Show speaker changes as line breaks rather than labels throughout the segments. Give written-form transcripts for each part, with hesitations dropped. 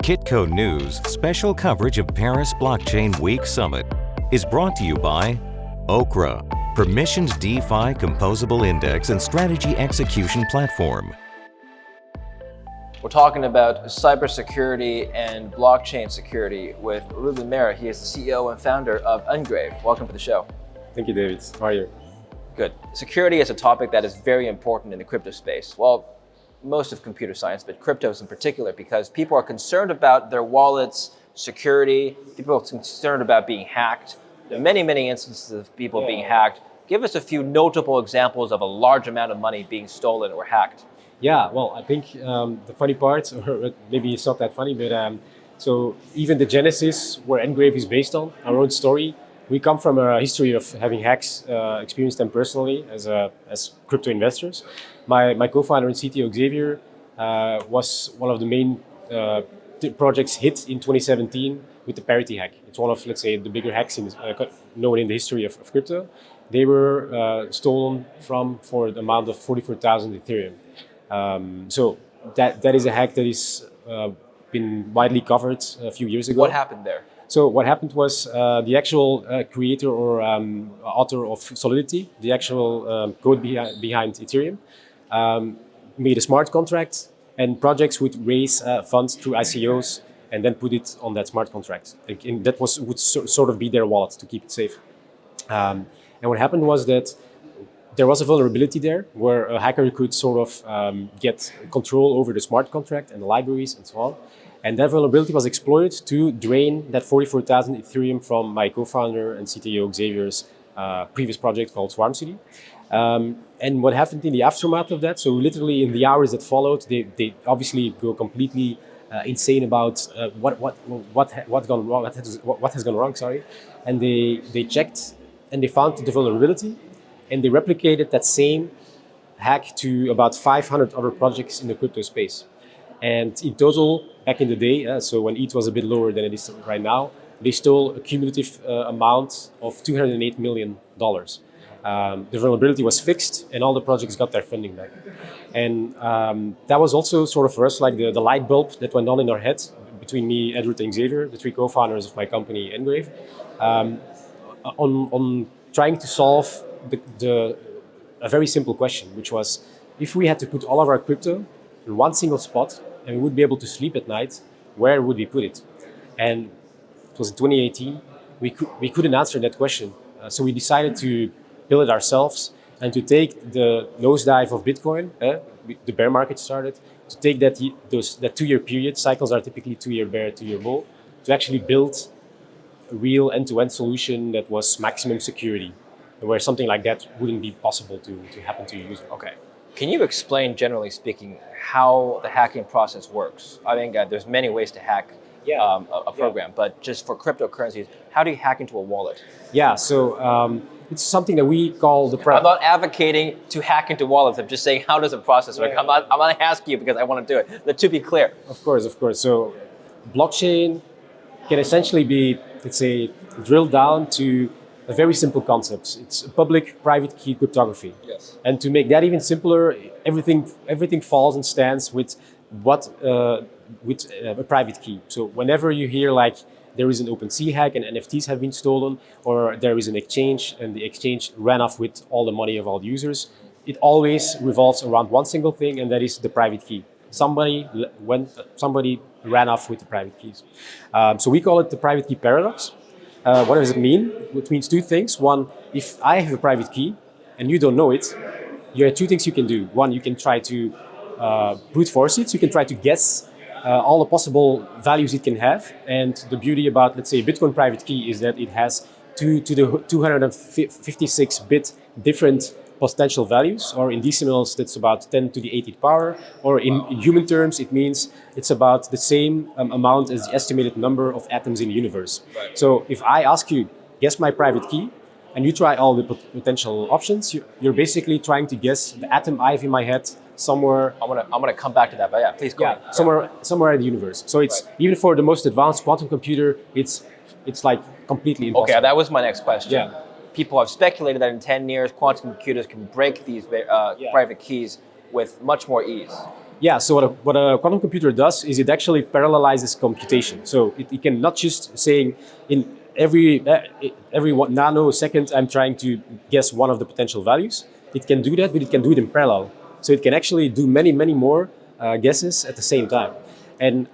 Kitco News special coverage of Paris Blockchain Week Summit is brought to you by Okra, permissioned DeFi composable index and strategy execution platform.
We're talking about cybersecurity and blockchain security with Ruben Merre. He is the CEO and founder of NGRAVE. Welcome to the show.
Thank you, David. How are you?
Good. Security is a topic that is very important in the crypto space. Well, most of computer science, but cryptos in particular, because people are concerned about their wallets, security, people are concerned about being hacked. There are many, many instances of people being hacked. Give us a few notable examples of a large amount of money being stolen or hacked.
Yeah, well, I think the funny part, or maybe it's not that funny, but so even the genesis where NGRAVE is based on, our own story, we come from a history of having hacks, experienced them personally as crypto investors. My co-founder and CTO, Xavier, was one of the main projects hit in 2017 with the parity hack. It's one of, let's say, the bigger hacks known in the history of crypto. They were stolen for the amount of 44,000 Ethereum. So that is a hack that is been widely covered a few years ago.
What happened there?
So what happened was the actual creator or author of Solidity, the actual code behind Ethereum, made a smart contract, and projects would raise funds through ICOs and then put it on that smart contract. And that would sort of be their wallet to keep it safe. And what happened was that there was a vulnerability there where a hacker could sort of get control over the smart contract and the libraries and so on. And that vulnerability was exploited to drain that 44,000 Ethereum from my co-founder and CTO Xavier's previous project called Swarm City. And what happened in the aftermath of that, so literally in the hours that followed, they obviously go completely insane about what has gone wrong, sorry. And they checked and they found the vulnerability, and they replicated that same hack to about 500 other projects in the crypto space. And in total, back in the day, so when ETH was a bit lower than it is right now, they stole a cumulative amount of $208 million. The vulnerability was fixed, and all the projects got their funding back. And that was also sort of for us like the light bulb that went on in our heads between me, Edward, and Xavier, the three co-founders of my company, NGRAVE, on trying to solve a very simple question, which was, if we had to put all of our crypto in one single spot and we would be able to sleep at night, where would we put it? And it was in 2018. We couldn't answer that question. So we decided to build it ourselves and to take the nosedive of Bitcoin, the bear market started, to take that 2-year period, cycles are typically 2-year bear, 2-year bull, to actually build a real end-to-end solution that was maximum security, where something like that wouldn't be possible to happen to a user.
Okay. Can you explain, generally speaking, how the hacking process works? I think there's many ways to hack a program, but just for cryptocurrencies, how do you hack into a wallet?
Yeah, so it's something that we call
I'm not advocating to hack into wallets. I'm just saying, how does the process work? I'm going to ask you because I want to do it. But to be clear.
Of course. So blockchain can essentially be, let's say, drilled down to a very simple concept. It's a public-private key cryptography.
Yes.
And to make that even simpler, everything falls and stands with a private key. So whenever you hear like there is an OpenSea hack and NFTs have been stolen, or there is an exchange and the exchange ran off with all the money of all the users, it always revolves around one single thing, and that is the private key. Somebody ran off with the private keys. So we call it the private key paradox. What does it mean? It means two things. One, if I have a private key and you don't know it, you have two things you can do. One, you can try to brute force it. So you can try to guess all the possible values it can have. And the beauty about, let's say, Bitcoin private key is that it has 256-bit different potential values, or in decimals, that's about 10 to the 18th power, or in human terms, it means it's about the same amount as the estimated number of atoms in the universe.
Right.
So if I ask you, guess my private key, and you try all the potential options, you're basically trying to guess the atom I have in my head somewhere.
I'm gonna come back to that, but yeah, please go ahead.
Somewhere in the universe. So it's even for the most advanced quantum computer, it's like completely impossible.
Okay, that was my next question.
Yeah.
People have speculated that in 10 years, quantum computers can break these private keys with much more ease.
Yeah, so what a quantum computer does is it actually parallelizes computation. So it can not just saying in every one nanosecond I'm trying to guess one of the potential values. It can do that, but it can do it in parallel. So it can actually do many more guesses at the same time. And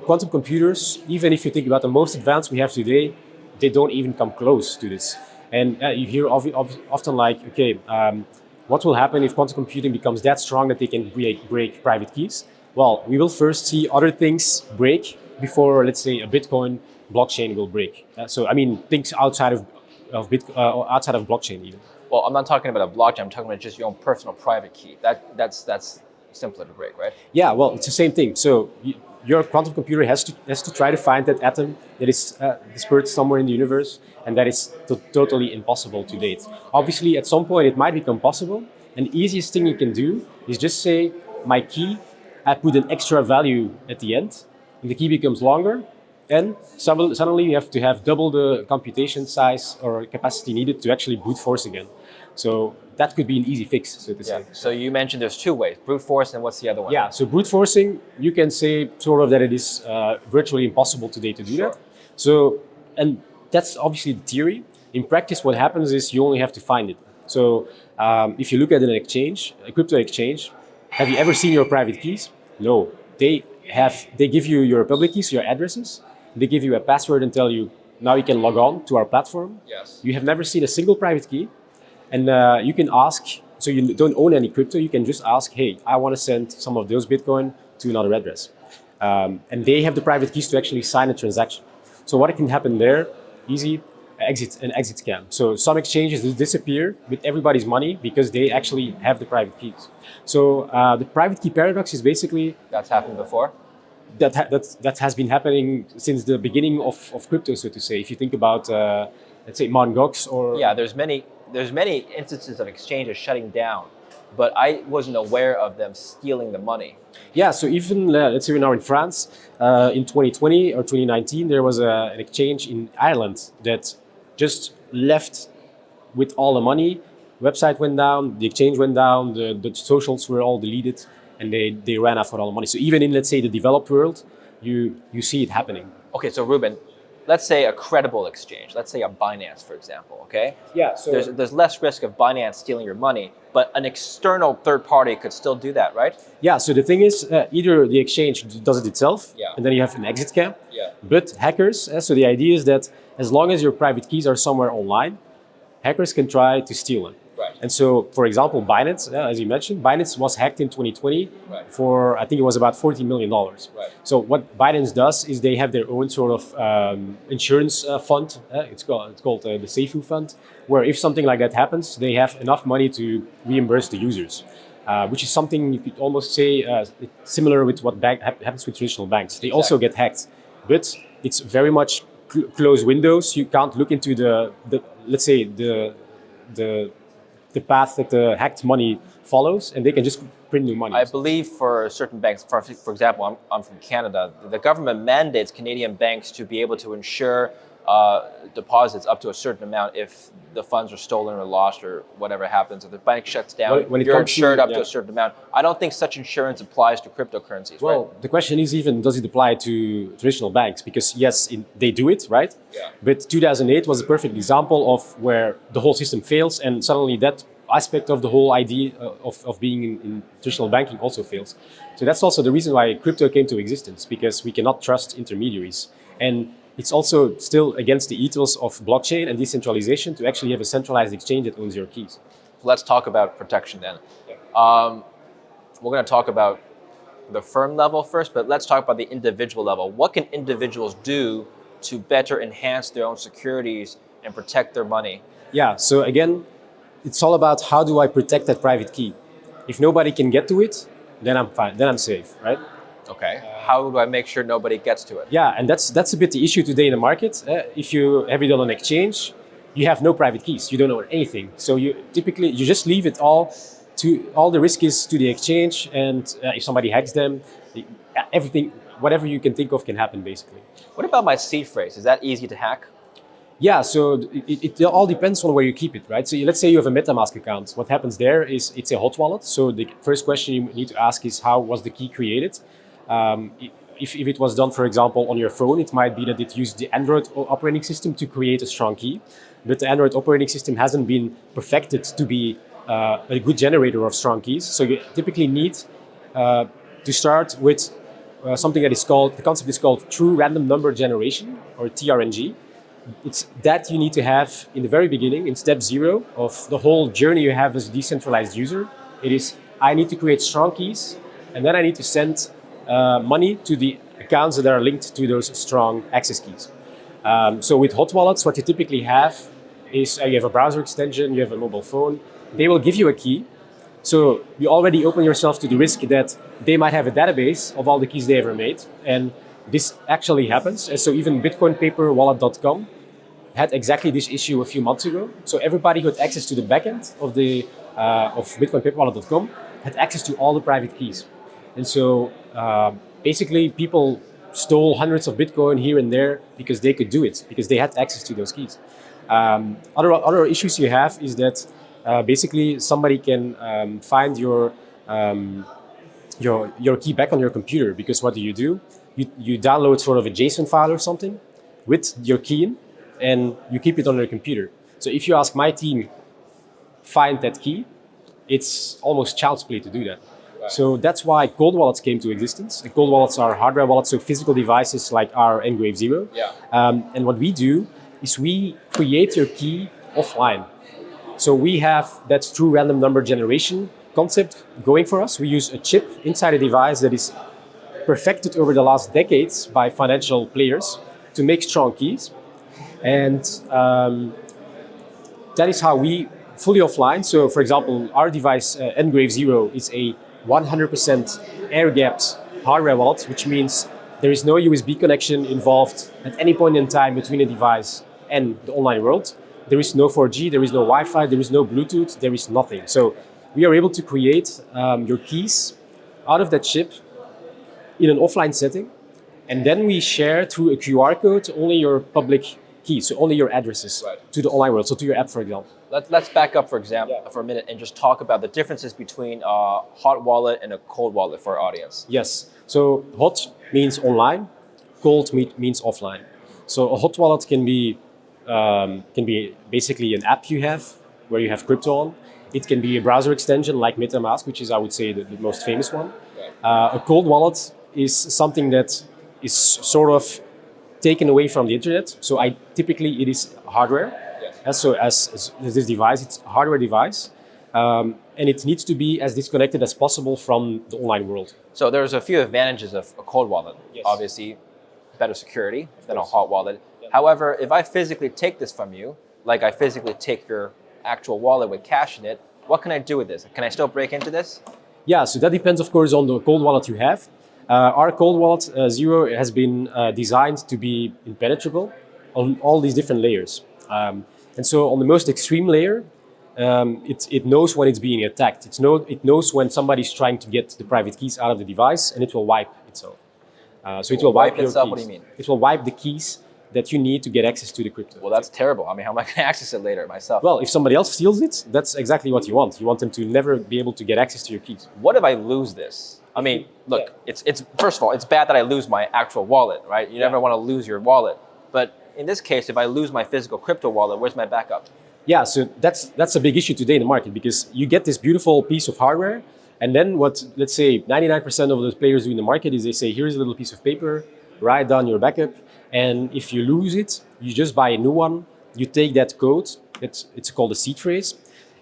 quantum computers, even if you think about the most advanced we have today, they don't even come close to this. And you hear often like, okay, what will happen if quantum computing becomes that strong that they can break private keys? Well, we will first see other things break before, let's say, a Bitcoin blockchain will break. So, I mean, things outside of outside of blockchain even.
Well, I'm not talking about a blockchain. I'm talking about just your own personal private key. That's simpler to break, right?
Yeah, well, it's the same thing. So your quantum computer has to try to find that atom that is dispersed somewhere in the universe, and that is totally impossible to date. Obviously, at some point it might become possible, and the easiest thing you can do is just say, my key, I put an extra value at the end, and the key becomes longer, and suddenly you have to have double the computation size or capacity needed to actually brute force again. So that could be an easy fix, so to say.
So you mentioned there's two ways, brute force, and what's the other one?
Yeah, so brute forcing, you can say sort of that it is virtually impossible today to do that. So, and that's obviously the theory. In practice, what happens is you only have to find it. So if you look at an exchange, a crypto exchange, have you ever seen your private keys? No. They give you your public keys, your addresses. They give you a password and tell you, now you can log on to our platform.
Yes.
You have never seen a single private key. And you can ask, so you don't own any crypto, you can just ask, hey, I want to send some of those Bitcoin to another address. And they have the private keys to actually sign a transaction. So what can happen there? Easy, an exit scam. So some exchanges disappear with everybody's money because they actually have the private keys. So the private key paradox is basically...
That's happened before?
That has been happening since the beginning of crypto, so to say. If you think about, let's say, Mt. Gox or...
Yeah, there's many instances of exchanges shutting down, but I wasn't aware of them stealing the money. Yeah,
so even, let's say we're now in France, in 2020 or 2019, there was an exchange in Ireland that just left with all the money. Website went down, the exchange went down, the socials were all deleted, and they ran after all the money. So even in, let's say, the developed world, you see it happening.
Okay, so Ruben, let's say a credible exchange, let's say a Binance, for example, okay?
Yeah, so...
There's less risk of Binance stealing your money, but an external third party could still do that, right?
Yeah, so the thing is, either the exchange does it itself,
yeah,
and then you have an exit scam,
yeah,
but hackers, so the idea is that as long as your private keys are somewhere online, hackers can try to steal them.
Right.
And so, for example, Binance, as you mentioned, Binance was hacked in 2020
right,
for, I think it was about $40 million.
Right.
So what Binance does is they have their own sort of insurance fund. It's called the Seifu Fund, where if something like that happens, they have enough money to reimburse the users, which is something you could almost say similar with what happens with traditional banks. They also get hacked, but it's very much closed windows. You can't look into the let's say the path that the hacked money follows, and they can just print new money.
I believe for certain banks, for example, I'm from Canada, the government mandates Canadian banks to be able to insure deposits up to a certain amount if the funds are stolen or lost or whatever happens. If the bank shuts down, when you're insured up to a certain amount. I don't think such insurance applies to cryptocurrencies,
well,
right?
The question is even, does it apply to traditional banks? Because yes, they do it, right?
Yeah.
But 2008 was a perfect example of where the whole system fails, and suddenly that aspect of the whole idea of being in traditional banking also fails. So that's also the reason why crypto came to existence, because we cannot trust intermediaries. And it's also still against the ethos of blockchain and decentralization to actually have a centralized exchange that owns your keys.
Let's talk about protection then. We're going to talk about the firm level first, but let's talk about the individual level. What can individuals do to better enhance their own securities and protect their money?
Yeah, so again, it's all about how do I protect that private key. If nobody can get to it, then I'm fine, then I'm safe, right?
Okay. How do I make sure nobody gets to it?
Yeah, and that's a bit the issue today in the market. If you have it on an exchange, you have no private keys. You don't own anything. So you just leave it all the risk is to the exchange, and if somebody hacks them, everything, whatever you can think of can happen basically.
What about my seed phrase? Is that easy to hack?
Yeah, so it all depends on where you keep it, right? So let's say you have a MetaMask account. What happens there is it's a hot wallet. So the first question you need to ask is how was the key created? If it was done, for example, on your phone, it might be that it used the Android operating system to create a strong key. But the Android operating system hasn't been perfected to be a good generator of strong keys. So you typically need to start with something that is called, the concept is called true random number generation, or TRNG. It's that you need to have in the very beginning, in step 0 of the whole journey you have as a decentralized user. It is, I need to create strong keys, and then I need to send money to the accounts that are linked to those strong access keys. So with hot wallets, what you typically have is you have a browser extension, you have a mobile phone. They will give you a key. So you already open yourself to the risk that they might have a database of all the keys they ever made. And this actually happens. And so even bitcoinpaperwallet.com had exactly this issue a few months ago. So everybody who had access to the backend of bitcoinpaperwallet.com had access to all the private keys. And so basically people stole hundreds of Bitcoin here and there because they could do it, because they had access to those keys. Other issues you have is that basically somebody can find your key back on your computer, because what do? You download sort of a JSON file or something with your key in, and you keep it on your computer. So if you ask my team, find that key, it's almost child's play to do that. Right. So that's why cold wallets came to existence. And cold wallets are hardware wallets, so physical devices like our NGRAVE Zero.
Yeah.
And what we do is we create your key offline. So we have that true random number generation concept going for us. We use a chip inside a device that is perfected over the last decades by financial players to make strong keys. And that is how we fully offline. So for example, our device, NGRAVE Zero, is a 100% air-gapped hardware wallet, which means there is no USB connection involved at any point in time between a device and the online world. There is no 4G, there is no Wi-Fi, there is no Bluetooth, there is nothing. So we are able to create your keys out of that chip in an offline setting. And then we share through a QR code only your public keys, so only your addresses to the online world, so to your app, for example.
Let's back up for a minute and just talk about the differences between a hot wallet and a cold wallet for our audience.
Yes. So hot means online, cold means offline. So a hot wallet can be basically an app you have where you have crypto on. It can be a browser extension like MetaMask, which is, I would say, the most famous one. A cold wallet is something that is sort of taken away from the internet. So typically it is hardware. So as this device, it's a hardware device. And it needs to be as disconnected as possible from the online world.
So there's a few advantages of a cold wallet.
Yes.
Obviously, better security than a hot wallet. Yeah. However, if I physically take this from you, like I physically take your actual wallet with cash in it, what can I do with this? Can I still break into this? Yeah,
so that depends, of course, on the cold wallet you have. Our cold wallet Zero has been designed to be impenetrable on all these different layers. And so on the most extreme layer, it knows when it's being attacked. It knows when somebody's trying to get the private keys out of the device, and it will wipe itself. So it will wipe your
itself?
keys.
What do you mean?
It will wipe the keys that you need to get access to the crypto.
Well, that's terrible. I mean, how am I going to access it later myself?
Well, if somebody else steals it, that's exactly what you want. You want them to never be able to get access to your keys.
What if I lose this? I mean, look, it's first of all, it's bad that I lose my actual wallet, right? You never want to lose your wallet. But in this case, if I lose my physical crypto wallet, where's my backup?
Yeah, so that's a big issue today in the market, because you get this beautiful piece of hardware, and then what, let's say 99% of the players do in the market is they say, here's a little piece of paper, write down your backup, and if you lose it, you just buy a new one, you take that code, it's called a seed phrase,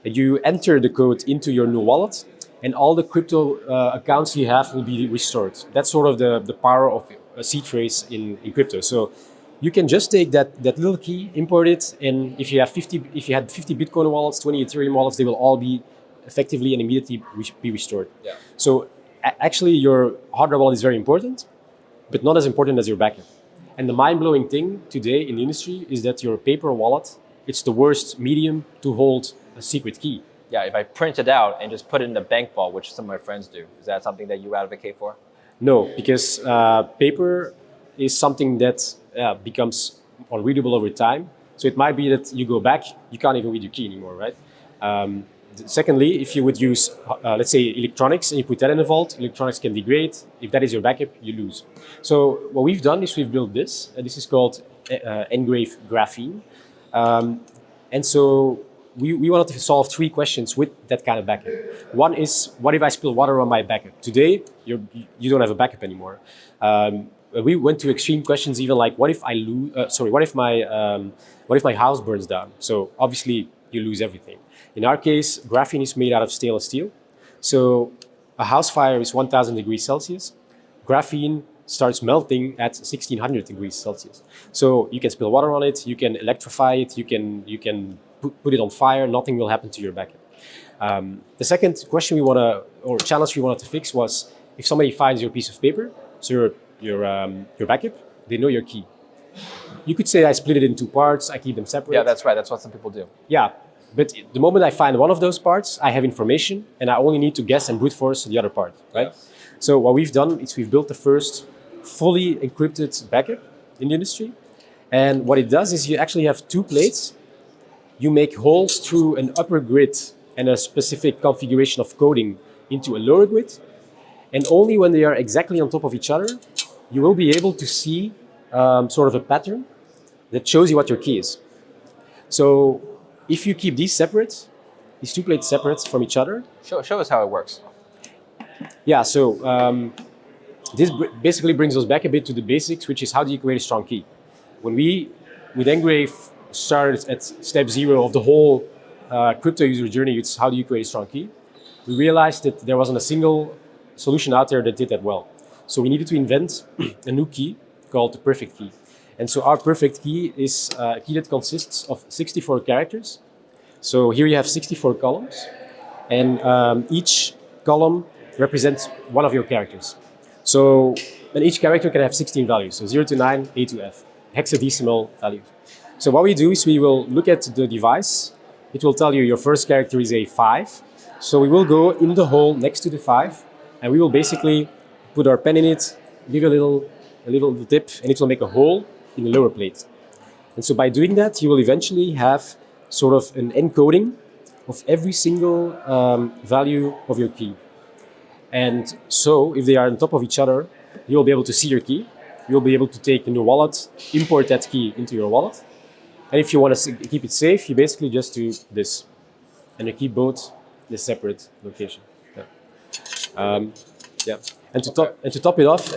and you enter the code into your new wallet, and all the crypto accounts you have will be restored. That's sort of the power of a seed phrase in crypto. So you can just take that little key, import it, and if you had 50 Bitcoin wallets, 20 Ethereum wallets, they will all be effectively and immediately be restored. Yeah. So actually your hardware wallet is very important, but not as important as your backup. And the mind-blowing thing today in the industry is that your paper wallet, it's the worst medium to hold a secret key.
Yeah, if I print it out and just put it in the bank vault, which some of my friends do, is that something that you advocate for?
No, because paper is something that becomes unreadable over time. So it might be that you go back, you can't even read your key anymore, right? Secondly, if you would use, let's say, electronics and you put that in a vault, electronics can degrade. If that is your backup, you lose. So what we've done is we've built this. This is called NGRAVE Graphene. And so we wanted to solve 3 questions with that kind of backup. One is, what if I spill water on my backup? Today, you don't have a backup anymore. We went to extreme questions, even like, what if I lose? What if my house burns down? So obviously, you lose everything. In our case, graphene is made out of stainless steel. So a house fire is 1,000 degrees Celsius. Graphene starts melting at 1,600 degrees Celsius. So you can spill water on it, you can electrify it, you can put it on fire, nothing will happen to your backup. The second question or challenge we wanted to fix was, if somebody finds your piece of paper, so your backup, they know your key. You could say I split it in 2 parts, I keep them separate.
Yeah, that's right. That's what some people do.
Yeah, but the moment I find one of those parts, I have information, and I only need to guess and brute force the other part, right?
Yes.
So what we've done is we've built the first fully encrypted backup in the industry. And what it does is you actually have 2 plates. You make holes through an upper grid and a specific configuration of coding into a lower grid. And only when they are exactly on top of each other, you will be able to see sort of a pattern that shows you what your key is. So if you keep these 2 plates separate from each other.
Show us how it works.
Yeah, so this basically brings us back a bit to the basics, which is, how do you create a strong key? When we, with NGRAVE, started at step 0 of the whole crypto user journey, it's how do you create a strong key? We realized that there wasn't a single solution out there that did that well. So we needed to invent a new key called the perfect key. And so our perfect key is a key that consists of 64 characters. So here you have 64 columns, and each column represents one of your characters. So, and each character can have 16 values, so 0 to 9, A to F, hexadecimal values. So what we do is we will look at the device. It will tell you your first character is a 5. So we will go in the hole next to the 5, and we will basically put our pen in it, give a little dip, and it will make a hole in the lower plate. And so by doing that, you will eventually have sort of an encoding of every single value of your key. And so if they are on top of each other, you'll be able to see your key. You'll be able to take in your wallet, import that key into your wallet. And if you want to keep it safe, you basically just do this. And you keep both in a separate location. Yeah. And to top it off,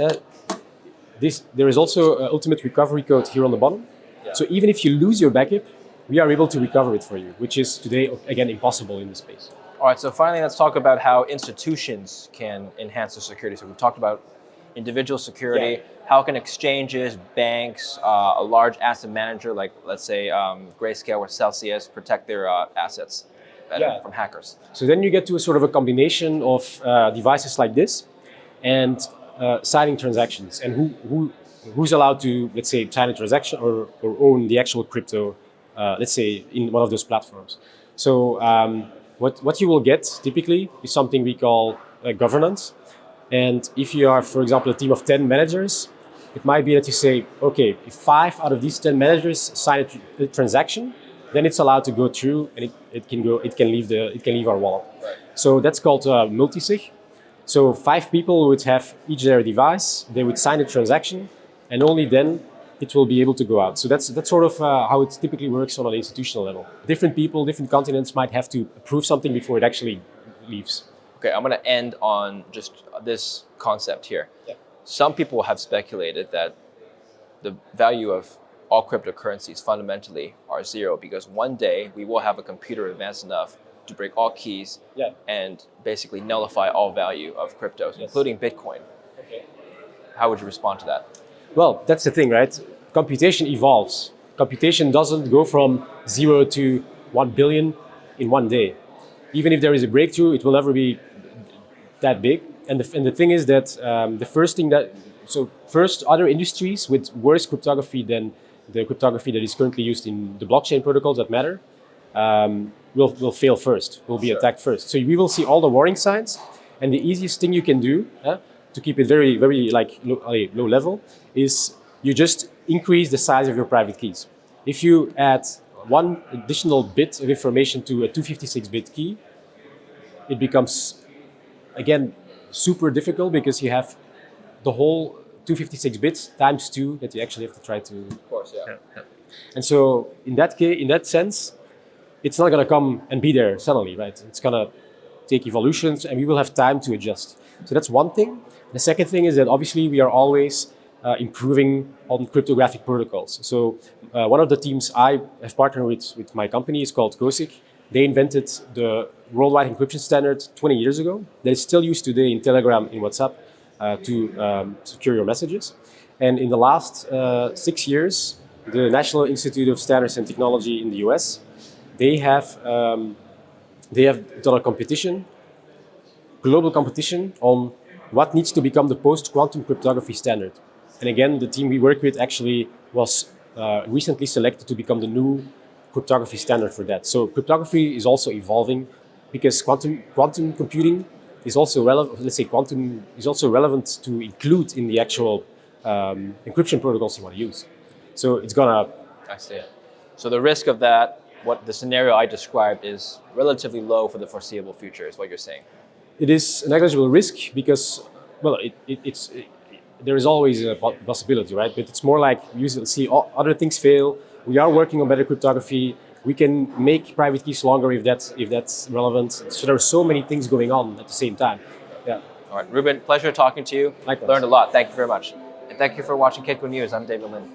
there is also an ultimate recovery code here on the bottom. Yeah. So even if you lose your backup, we are able to recover it for you, which is today, again, impossible in the space.
All right, so finally, let's talk about how institutions can enhance their security. So we've talked about individual security. Yeah. How can exchanges, banks, a large asset manager like, let's say, Grayscale or Celsius protect their assets better from hackers? So
then you get to a sort of a combination of devices like this and signing transactions. And who's allowed to, let's say, sign a transaction or own the actual crypto, let's say, in one of those platforms. So what you will get typically is something we call governance. And if you are, for example, a team of 10 managers, it might be that you say, okay, if 5 out of these 10 managers sign a transaction, then it's allowed to go through, and it can leave our wallet. Right. So that's called multisig. So 5 people would have each their device, they would sign a transaction, and only then it will be able to go out. So that's sort of how it typically works on an institutional level. Different people, different continents might have to approve something before it actually leaves.
Okay, I'm going to end on just this concept here. Yeah. Some people have speculated that the value of all cryptocurrencies fundamentally are 0 because one day we will have a computer advanced enough to break all keys and basically nullify all value of cryptos, including Bitcoin. Okay. How would you respond to that?
Well, that's the thing, right? Computation evolves. Computation doesn't go from 0 to 1 billion in one day. Even if there is a breakthrough, it will never be that big. And the thing is that first other industries with worse cryptography than the cryptography that is currently used in the blockchain protocols that matter will fail first, will be attacked first. So we will see all the warning signs, and the easiest thing you can do to keep it very, very low level is you just increase the size of your private keys. If you add one additional bit of information to a 256-bit key, it becomes, again, super difficult because you have the whole 256 bits times 2 that you actually have to try to.
Of course, yeah.
And so in that case, in that sense, it's not going to come and be there suddenly, right? It's going to take evolutions, and we will have time to adjust. So that's one thing. The second thing is that obviously we are always improving on cryptographic protocols. So one of the teams I have partnered with my company is called COSIC. They invented the worldwide encryption standard 20 years ago that is still used today in Telegram, in WhatsApp, to secure your messages. And in the last 6 years, the National Institute of Standards and Technology in the US, they have done a competition, global competition, on what needs to become the post-quantum cryptography standard. And again, the team we work with actually was recently selected to become the new cryptography standard for that. So cryptography is also evolving because quantum computing is also relevant. Let's say quantum is also relevant to include in the actual encryption protocols you want to use. So it's gonna.
I see. So the risk of that, what the scenario I described, is relatively low for the foreseeable future, is what you're saying.
It is a negligible risk because, well, there is always a possibility, right? But it's more like you see other things fail. We are working on better cryptography. We can make private keys longer if that's relevant. So there are so many things going on at the same time. Yeah.
All right, Ruben, pleasure talking to you.
Likewise.
Learned a lot. Thank you very much. And thank you for watching Kitco News. I'm David Lin.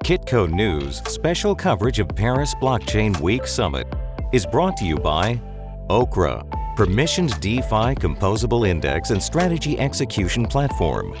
Kitco News special coverage of Paris Blockchain Week Summit is brought to you by Okra, permissioned DeFi composable index and strategy execution platform.